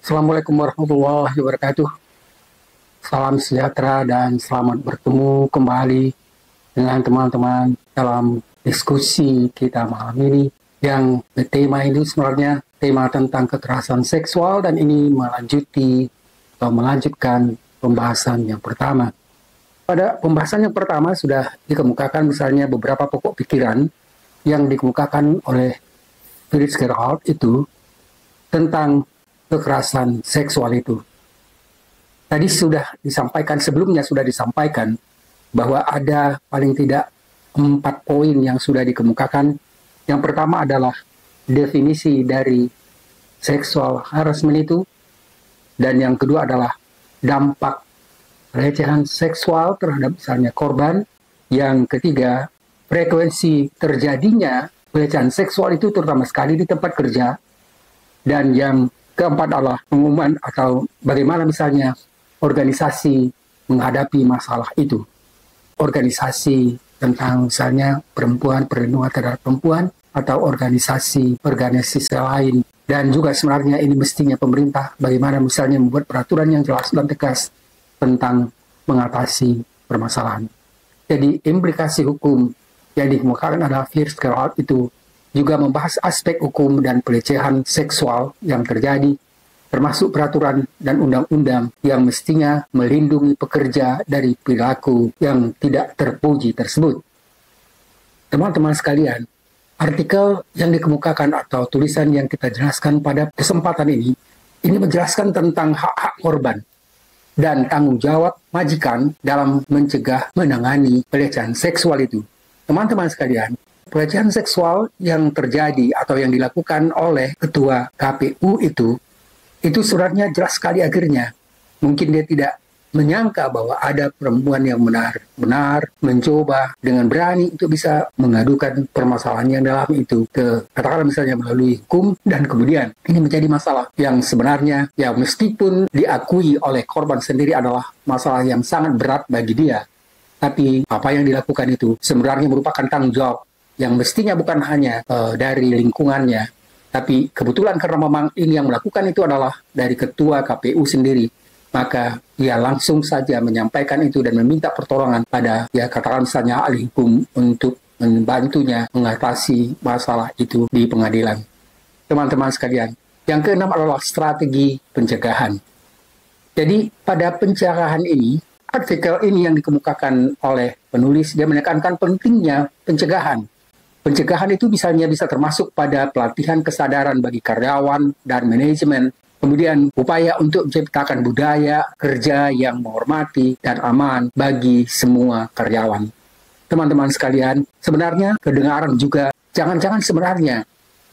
Assalamualaikum warahmatullahi wabarakatuh. Salam sejahtera dan selamat bertemu kembali dengan teman-teman dalam diskusi kita malam ini. Yang tema ini sebenarnya tema tentang kekerasan seksual dan ini melanjutkan pembahasan yang pertama. Pada pembahasan yang pertama sudah dikemukakan misalnya beberapa pokok pikiran yang dikemukakan oleh Fitzgerald itu tentang kekerasan seksual itu. Tadi sebelumnya sudah disampaikan bahwa ada paling tidak 4 poin yang sudah dikemukakan. Yang pertama adalah definisi dari sexual harassment itu, dan yang kedua adalah dampak pelecehan seksual terhadap misalnya korban. Yang ketiga, frekuensi terjadinya pelecehan seksual itu terutama sekali di tempat kerja. Dan yang keempat adalah pengumuman atau bagaimana misalnya organisasi menghadapi masalah itu. Organisasi tentang misalnya perlindungan terhadap perempuan, atau organisasi lain. Dan juga sebenarnya ini mestinya pemerintah bagaimana misalnya membuat peraturan yang jelas dan tegas tentang mengatasi permasalahan. Jadi implikasi hukum yang dikemukakan adalah Fitzgerald itu juga membahas aspek hukum dan pelecehan seksual yang terjadi, termasuk peraturan dan undang-undang yang mestinya melindungi pekerja dari perilaku yang tidak terpuji tersebut. Teman-teman sekalian, artikel yang dikemukakan atau tulisan yang kita jelaskan pada kesempatan ini menjelaskan tentang hak-hak korban dan tanggung jawab majikan dalam mencegah menangani pelecehan seksual itu. Teman-teman sekalian, pelecehan seksual yang terjadi atau yang dilakukan oleh ketua KPU itu sebenarnya jelas sekali akhirnya. Mungkin dia tidak menyangka bahwa ada perempuan yang benar-benar mencoba dengan berani untuk bisa mengadukan permasalahan yang dalam itu ke katakanlah misalnya melalui hukum, dan kemudian ini menjadi masalah yang sebenarnya ya meskipun diakui oleh korban sendiri adalah masalah yang sangat berat bagi dia, tapi apa yang dilakukan itu sebenarnya merupakan tanggung jawab yang mestinya bukan hanya dari lingkungannya, tapi kebetulan karena memang ini yang melakukan itu adalah dari ketua KPU sendiri, maka ia langsung saja menyampaikan itu dan meminta pertolongan pada ya katakan misalnya ahli hukum untuk membantunya mengatasi masalah itu di pengadilan. Teman-teman sekalian, yang keenam adalah strategi pencegahan. Jadi pada pencegahan ini, artikel ini yang dikemukakan oleh penulis, dia menekankan pentingnya pencegahan. Pencegahan itu bisa termasuk pada pelatihan kesadaran bagi karyawan dan manajemen, kemudian upaya untuk menciptakan budaya kerja yang menghormati dan aman bagi semua karyawan. Teman-teman sekalian, sebenarnya kedengaran juga, jangan-jangan sebenarnya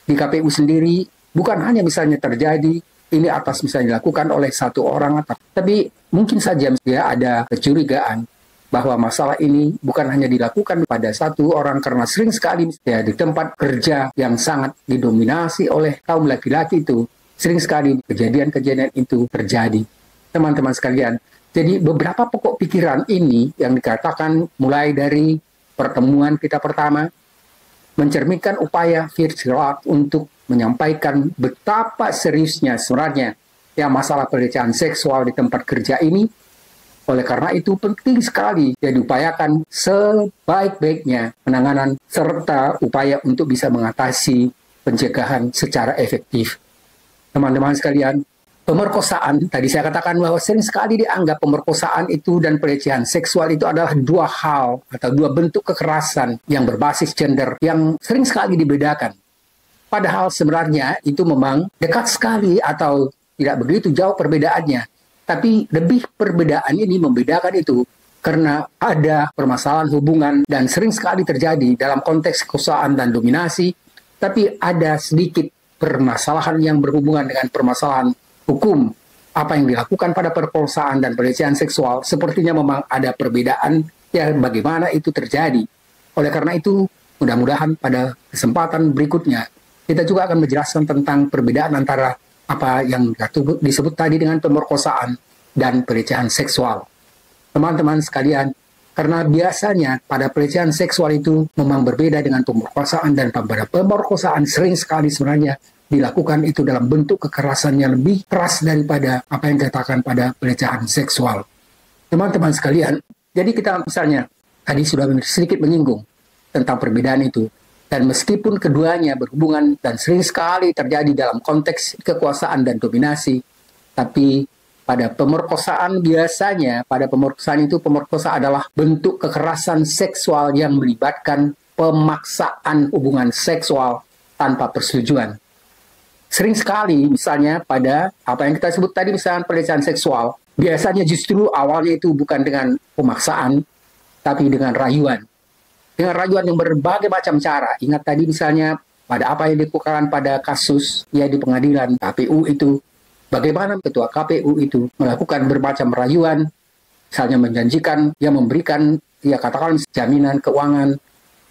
di KPU sendiri bukan hanya misalnya terjadi ini atas misalnya dilakukan oleh satu orang, tapi mungkin saja ya ada kecurigaan bahwa masalah ini bukan hanya dilakukan pada satu orang, karena sering sekali ya di tempat kerja yang sangat didominasi oleh kaum laki-laki itu, sering sekali kejadian-kejadian itu terjadi. Teman-teman sekalian, jadi beberapa pokok pikiran ini yang dikatakan mulai dari pertemuan kita pertama, mencerminkan upaya Fitzgerald untuk menyampaikan betapa seriusnya sebenarnya ya masalah pelecehan seksual di tempat kerja ini. Oleh karena itu penting sekali ya diupayakan sebaik-baiknya penanganan serta upaya untuk bisa mengatasi pencegahan secara efektif. Teman-teman sekalian, pemerkosaan, tadi saya katakan bahwa sering sekali dianggap pemerkosaan itu dan pelecehan seksual itu adalah dua hal atau dua bentuk kekerasan yang berbasis gender yang sering sekali dibedakan. Padahal sebenarnya itu memang dekat sekali atau tidak begitu jauh perbedaannya. Tapi lebih perbedaan ini membedakan itu karena ada permasalahan hubungan dan sering sekali terjadi dalam konteks kekuasaan dan dominasi, tapi ada sedikit permasalahan yang berhubungan dengan permasalahan hukum. Apa yang dilakukan pada perkosaan dan pelecehan seksual sepertinya memang ada perbedaan ya bagaimana itu terjadi. Oleh karena itu, mudah-mudahan pada kesempatan berikutnya kita juga akan menjelaskan tentang perbedaan antara apa yang disebut tadi dengan pemerkosaan dan pelecehan seksual. Teman-teman sekalian, Karena biasanya pada pelecehan seksual itu memang berbeda dengan pemerkosaan, dan pada pemerkosaan sering sekali sebenarnya dilakukan itu dalam bentuk kekerasan yang lebih keras daripada apa yang dikatakan pada pelecehan seksual. Teman-teman sekalian, jadi kita misalnya tadi sudah sedikit menyinggung tentang perbedaan itu. Dan meskipun keduanya berhubungan dan sering sekali terjadi dalam konteks kekuasaan dan dominasi, tapi pada pemerkosaan biasanya, pada pemerkosaan itu pemerkosa adalah bentuk kekerasan seksual yang melibatkan pemaksaan hubungan seksual tanpa persetujuan. Sering sekali misalnya pada apa yang kita sebut tadi misalnya pelecehan seksual, biasanya justru awalnya itu bukan dengan pemaksaan, tapi dengan rayuan. Dengan rayuan yang berbagai macam cara. Ingat tadi misalnya pada apa yang dilakukan pada kasus ya di pengadilan KPU itu, bagaimana ketua KPU itu melakukan bermacam rayuan, misalnya menjanjikan, ya memberikan, ya katakan jaminan keuangan,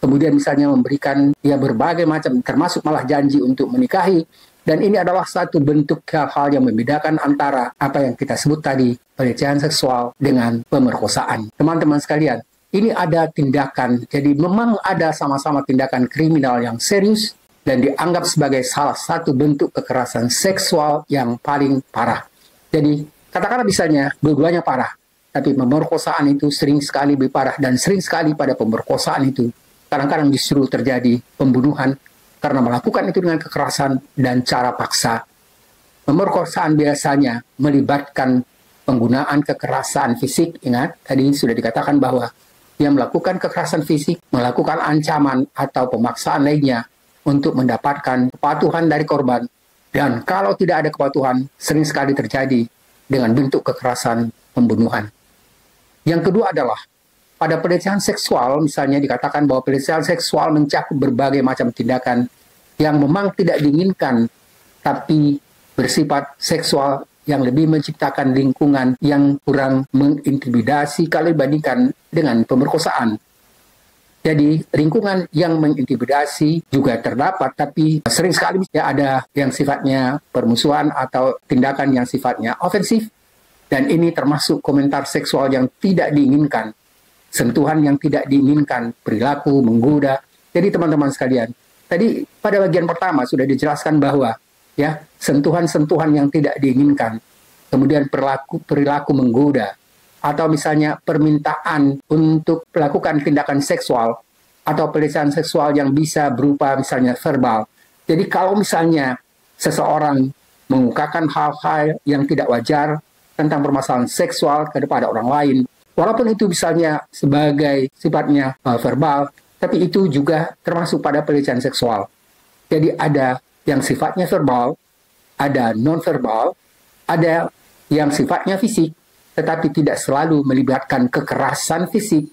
kemudian misalnya memberikan, ya berbagai macam, termasuk malah janji untuk menikahi, dan ini adalah satu bentuk hal-hal yang membedakan antara apa yang kita sebut tadi, pelecehan seksual dengan pemerkosaan. Teman-teman sekalian, ini ada tindakan, jadi memang ada sama-sama tindakan kriminal yang serius, dan dianggap sebagai salah satu bentuk kekerasan seksual yang paling parah. Jadi, katakanlah misalnya, dua-duanya parah, tapi pemerkosaan itu sering sekali lebih parah, dan sering sekali pada pemerkosaan itu, kadang-kadang justru terjadi pembunuhan, karena melakukan itu dengan kekerasan dan cara paksa. Pemerkosaan biasanya melibatkan penggunaan kekerasan fisik, ingat, tadi sudah dikatakan bahwa yang melakukan kekerasan fisik, melakukan ancaman atau pemaksaan lainnya, untuk mendapatkan kepatuhan dari korban. Dan kalau tidak ada kepatuhan, sering sekali terjadi dengan bentuk kekerasan pembunuhan. Yang kedua adalah, pada pelecehan seksual, misalnya dikatakan bahwa pelecehan seksual mencakup berbagai macam tindakan yang memang tidak diinginkan, tapi bersifat seksual yang lebih menciptakan lingkungan yang kurang mengintimidasi kalau dibandingkan dengan pemerkosaan. Jadi lingkungan yang mengintimidasi juga terdapat, tapi sering sekali ya ada yang sifatnya permusuhan atau tindakan yang sifatnya ofensif, dan ini termasuk komentar seksual yang tidak diinginkan, sentuhan yang tidak diinginkan, perilaku menggoda. Jadi teman-teman sekalian, tadi pada bagian pertama sudah dijelaskan bahwa ya sentuhan-sentuhan yang tidak diinginkan, kemudian perilaku menggoda, atau misalnya permintaan untuk melakukan tindakan seksual atau pelecehan seksual yang bisa berupa misalnya verbal. Jadi kalau misalnya seseorang mengungkapkan hal-hal yang tidak wajar tentang permasalahan seksual kepada orang lain, walaupun itu misalnya sebagai sifatnya verbal, tapi itu juga termasuk pada pelecehan seksual. Jadi ada yang sifatnya verbal, ada non-verbal, ada yang sifatnya fisik, tetapi tidak selalu melibatkan kekerasan fisik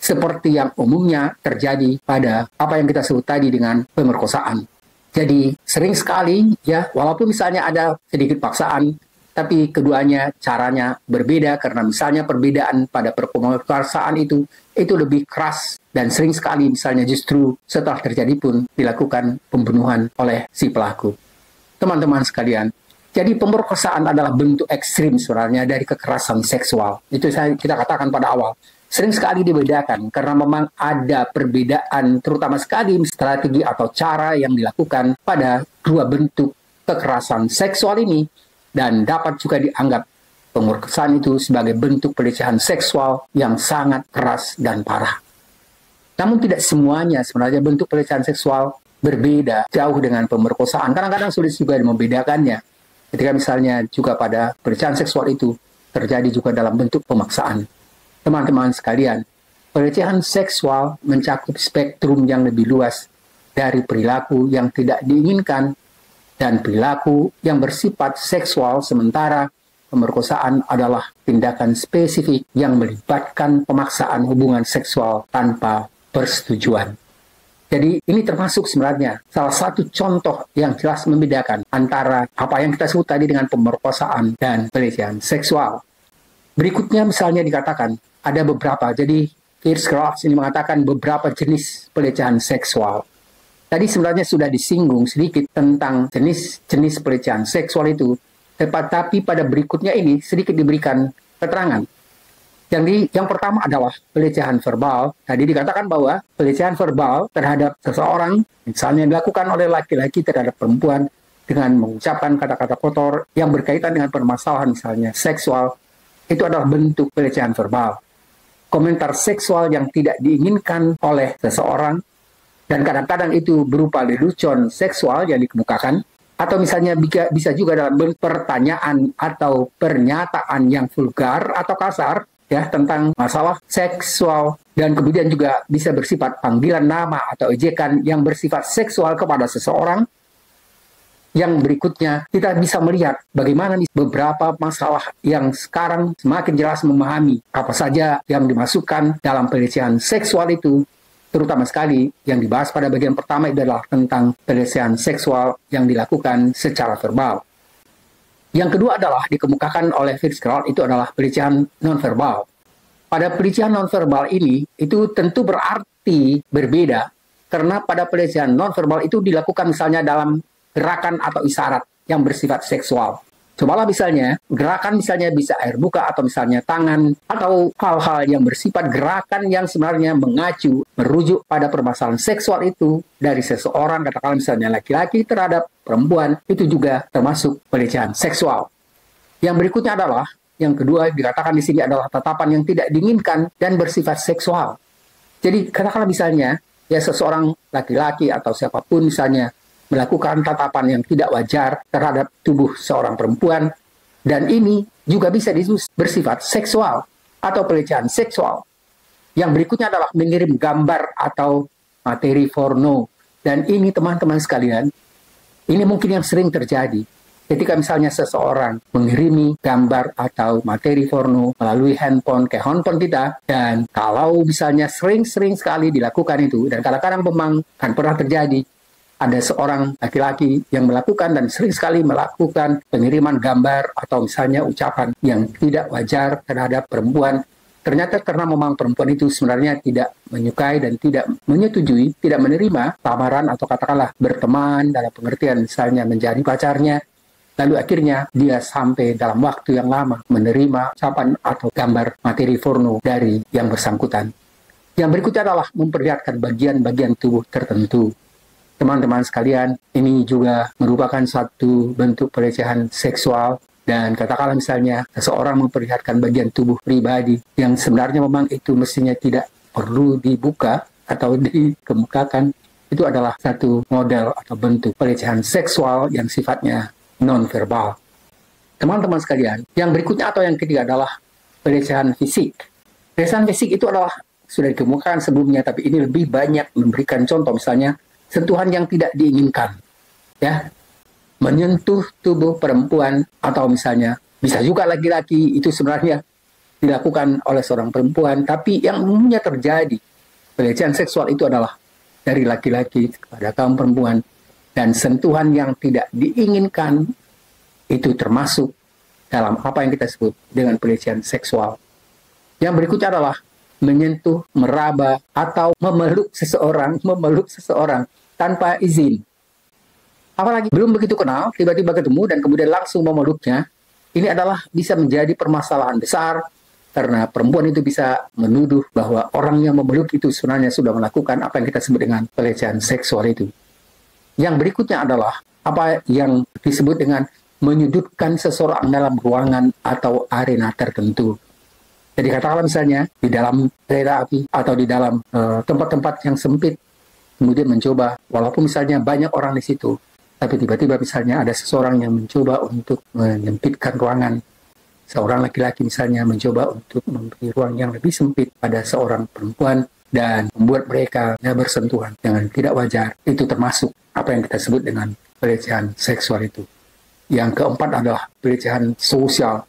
seperti yang umumnya terjadi pada apa yang kita sebut tadi dengan pemerkosaan. Jadi sering sekali ya, walaupun misalnya ada sedikit paksaan, tapi keduanya caranya berbeda, karena misalnya perbedaan pada pemerkosaan itu lebih keras, dan sering sekali misalnya justru setelah terjadi pun dilakukan pembunuhan oleh si pelaku. Teman-teman sekalian, jadi pemerkosaan adalah bentuk ekstrim sebenarnya dari kekerasan seksual. Itu kita katakan pada awal. Sering sekali dibedakan karena memang ada perbedaan terutama sekali strategi atau cara yang dilakukan pada dua bentuk kekerasan seksual ini, dan dapat juga dianggap pemerkosaan itu sebagai bentuk pelecehan seksual yang sangat keras dan parah. Namun tidak semuanya sebenarnya bentuk pelecehan seksual berbeda jauh dengan pemerkosaan. Kadang-kadang sulit juga membedakannya. Ketika misalnya juga pada pelecehan seksual itu terjadi juga dalam bentuk pemaksaan. Teman-teman sekalian, pelecehan seksual mencakup spektrum yang lebih luas dari perilaku yang tidak diinginkan dan perilaku yang bersifat seksual, sementara pemerkosaan adalah tindakan spesifik yang melibatkan pemaksaan hubungan seksual tanpa persetujuan. Jadi ini termasuk sebenarnya salah satu contoh yang jelas membedakan antara apa yang kita sebut tadi dengan pemerkosaan dan pelecehan seksual. Berikutnya misalnya dikatakan ada beberapa, jadi Fierce-Crafts ini mengatakan beberapa jenis pelecehan seksual. Tadi sebenarnya sudah disinggung sedikit tentang jenis-jenis pelecehan seksual itu, tapi pada berikutnya ini sedikit diberikan keterangan. Yang pertama adalah pelecehan verbal. Tadi dikatakan bahwa pelecehan verbal terhadap seseorang, misalnya dilakukan oleh laki-laki terhadap perempuan dengan mengucapkan kata-kata kotor yang berkaitan dengan permasalahan misalnya seksual, itu adalah bentuk pelecehan verbal. Komentar seksual yang tidak diinginkan oleh seseorang, dan kadang-kadang itu berupa lelucon seksual yang dikemukakan, atau misalnya bisa juga dalam bentuk pertanyaan atau pernyataan yang vulgar atau kasar, ya, tentang masalah seksual, dan kemudian juga bisa bersifat panggilan nama atau ejekan yang bersifat seksual kepada seseorang. Yang berikutnya, kita bisa melihat bagaimana beberapa masalah yang sekarang semakin jelas memahami apa saja yang dimasukkan dalam pelecehan seksual itu, terutama sekali yang dibahas pada bagian pertama adalah tentang pelecehan seksual yang dilakukan secara verbal. Yang kedua adalah dikemukakan oleh Fitzgerald, itu adalah pelecehan nonverbal. Pada pelecehan nonverbal ini, itu tentu berarti berbeda, karena pada pelecehan nonverbal itu dilakukan misalnya dalam gerakan atau isyarat yang bersifat seksual. Cobalah misalnya, gerakan misalnya bisa air muka atau misalnya tangan, atau hal-hal yang bersifat gerakan yang sebenarnya mengacu, merujuk pada permasalahan seksual itu dari seseorang, katakanlah misalnya laki-laki terhadap perempuan, itu juga termasuk pelecehan seksual. Yang berikutnya adalah, yang kedua dikatakan di sini adalah tatapan yang tidak diinginkan dan bersifat seksual. Jadi katakanlah misalnya, ya seseorang laki-laki atau siapapun misalnya, melakukan tatapan yang tidak wajar terhadap tubuh seorang perempuan, dan ini juga bisa bersifat seksual atau pelecehan seksual. Yang berikutnya adalah mengirim gambar atau materi porno, dan ini teman-teman sekalian, ini mungkin yang sering terjadi ketika misalnya seseorang mengirimi gambar atau materi porno melalui handphone ke handphone kita, dan kalau misalnya sering-sering sekali dilakukan itu, dan kadang-kadang memang kan pernah terjadi, ada seorang laki-laki yang melakukan dan sering sekali melakukan pengiriman gambar atau misalnya ucapan yang tidak wajar terhadap perempuan. Ternyata karena memang perempuan itu sebenarnya tidak menyukai dan tidak menyetujui, tidak menerima lamaran atau katakanlah berteman dalam pengertian misalnya menjadi pacarnya. Lalu akhirnya dia sampai dalam waktu yang lama menerima ucapan atau gambar materi porno dari yang bersangkutan. Yang berikutnya adalah memperlihatkan bagian-bagian tubuh tertentu. Teman-teman sekalian, ini juga merupakan satu bentuk pelecehan seksual, dan katakanlah misalnya seseorang memperlihatkan bagian tubuh pribadi yang sebenarnya memang itu mestinya tidak perlu dibuka atau dikemukakan, itu adalah satu model atau bentuk pelecehan seksual yang sifatnya non-verbal. Teman-teman sekalian, yang berikutnya atau yang ketiga adalah pelecehan fisik. Pelecehan fisik itu adalah sudah dikemukakan sebelumnya, tapi ini lebih banyak memberikan contoh, misalnya sentuhan yang tidak diinginkan, ya, menyentuh tubuh perempuan, atau misalnya bisa juga laki-laki, itu sebenarnya dilakukan oleh seorang perempuan, tapi yang umumnya terjadi pelecehan seksual itu adalah dari laki-laki kepada kaum perempuan, dan sentuhan yang tidak diinginkan itu termasuk dalam apa yang kita sebut dengan pelecehan seksual. Yang berikutnya adalah menyentuh, meraba, atau memeluk seseorang tanpa izin. Apalagi belum begitu kenal, tiba-tiba ketemu dan kemudian langsung memeluknya. Ini adalah bisa menjadi permasalahan besar, karena perempuan itu bisa menuduh bahwa orang yang memeluk itu sebenarnya sudah melakukan apa yang kita sebut dengan pelecehan seksual itu. Yang berikutnya adalah apa yang disebut dengan menyudutkan seseorang dalam ruangan atau arena tertentu. Jadi katakanlah misalnya di dalam kereta api atau di dalam tempat-tempat yang sempit, kemudian mencoba, walaupun misalnya banyak orang di situ, tapi tiba-tiba misalnya ada seseorang yang mencoba untuk menyempitkan ruangan. Seorang laki-laki misalnya mencoba untuk memberi ruang yang lebih sempit pada seorang perempuan dan membuat mereka bersentuhan dengan tidak wajar. Itu termasuk apa yang kita sebut dengan pelecehan seksual itu. Yang keempat adalah pelecehan sosial.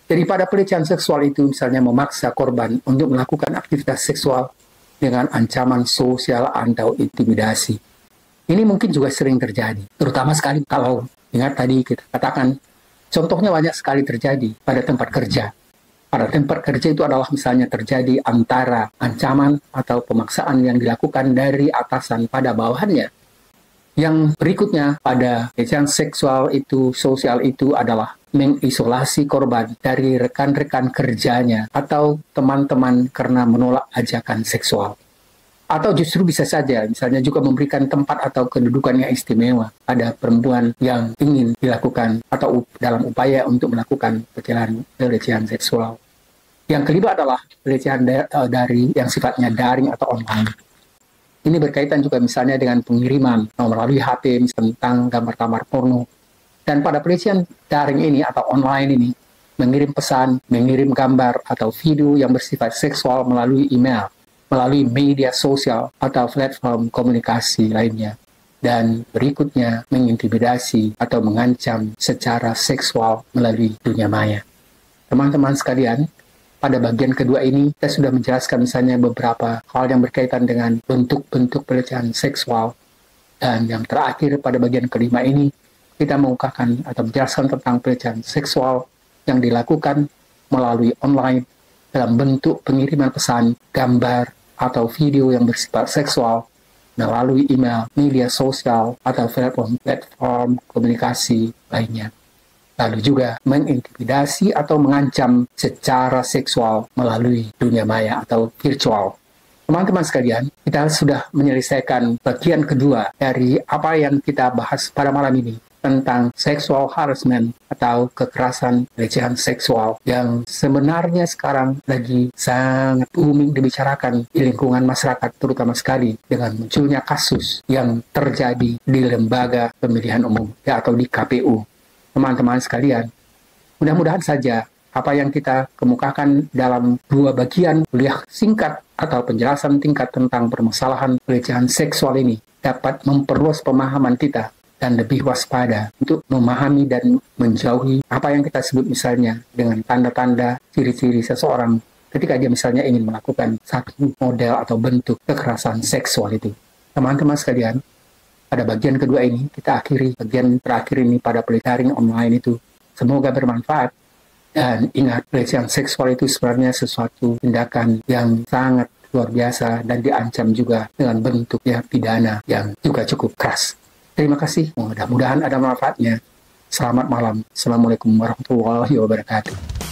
Jadi pada pelecehan seksual itu misalnya memaksa korban untuk melakukan aktivitas seksual dengan ancaman sosial atau intimidasi. Ini mungkin juga sering terjadi, terutama sekali kalau ingat tadi kita katakan, contohnya banyak sekali terjadi pada tempat kerja. Pada tempat kerja itu adalah misalnya terjadi antara ancaman atau pemaksaan yang dilakukan dari atasan pada bawahannya. Yang berikutnya pada pelecehan seksual itu, sosial itu adalah mengisolasi korban dari rekan-rekan kerjanya atau teman-teman karena menolak ajakan seksual. Atau justru bisa saja, misalnya juga memberikan tempat atau kedudukan yang istimewa pada perempuan yang ingin dilakukan atau dalam upaya untuk melakukan pelecehan seksual. Yang kelima adalah pelecehan dari yang sifatnya daring atau online. Ini berkaitan juga misalnya dengan pengiriman melalui HP tentang gambar-gambar porno. Dan pada pelecehan daring ini atau online ini, mengirim pesan, mengirim gambar atau video yang bersifat seksual melalui email, melalui media sosial atau platform komunikasi lainnya. Dan berikutnya, mengintimidasi atau mengancam secara seksual melalui dunia maya. Teman-teman sekalian, pada bagian kedua ini, kita sudah menjelaskan misalnya beberapa hal yang berkaitan dengan bentuk-bentuk pelecehan seksual. Dan yang terakhir pada bagian kelima ini, kita mengungkapkan atau menjelaskan tentang pelecehan seksual yang dilakukan melalui online dalam bentuk pengiriman pesan, gambar, atau video yang bersifat seksual melalui email, media sosial, atau platform komunikasi lainnya. Lalu juga mengintimidasi atau mengancam secara seksual melalui dunia maya atau virtual. Teman-teman sekalian, kita sudah menyelesaikan bagian kedua dari apa yang kita bahas pada malam ini tentang sexual harassment atau kekerasan pelecehan seksual yang sebenarnya sekarang lagi sangat booming dibicarakan di lingkungan masyarakat, terutama sekali dengan munculnya kasus yang terjadi di lembaga pemilihan umum atau di KPU. Teman-teman sekalian, mudah-mudahan saja apa yang kita kemukakan dalam dua bagian kuliah singkat atau penjelasan tingkat tentang permasalahan pelecehan seksual ini dapat memperluas pemahaman kita dan lebih waspada untuk memahami dan menjauhi apa yang kita sebut misalnya dengan tanda-tanda ciri-ciri seseorang ketika dia misalnya ingin melakukan satu model atau bentuk kekerasan seksual itu. Teman-teman sekalian, pada bagian kedua ini, kita akhiri bagian terakhir ini pada pelecehan online itu. Semoga bermanfaat. Dan ingat, pelecehan seksual itu sebenarnya sesuatu tindakan yang sangat luar biasa dan diancam juga dengan bentuk pidana yang juga cukup keras. Terima kasih. Mudah-mudahan ada manfaatnya. Selamat malam. Assalamualaikum warahmatullahi wabarakatuh.